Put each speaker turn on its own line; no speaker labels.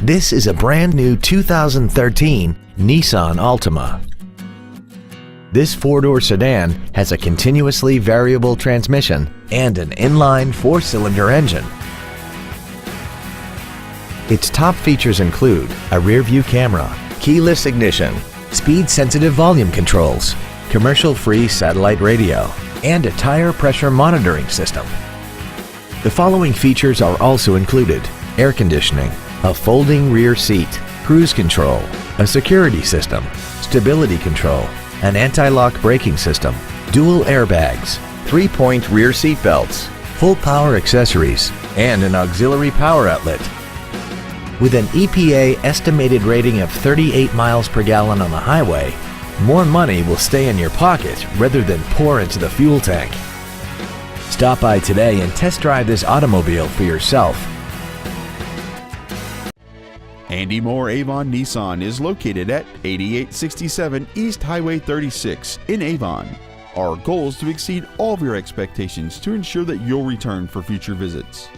This is a brand new 2013 Nissan Altima. This four-door sedan has a continuously variable transmission and an inline four-cylinder engine. Its top features include a rear-view camera, keyless ignition, speed-sensitive volume controls, commercial-free satellite radio, and a tire pressure monitoring system. The following features are also included: air conditioning, a folding rear seat, cruise control, a security system, stability control, an anti-lock braking system, dual airbags, 3-point rear seat belts, full power accessories, and an auxiliary power outlet. With an EPA estimated rating of 38 miles per gallon on the highway, more money will stay in your pocket rather than pour into the fuel tank. Stop by today and test drive this automobile for yourself.
Andy Mohr Avon Nissan is located at 8867 East Highway 36 in Avon. Our goal is to exceed all of your expectations to ensure that you'll return for future visits.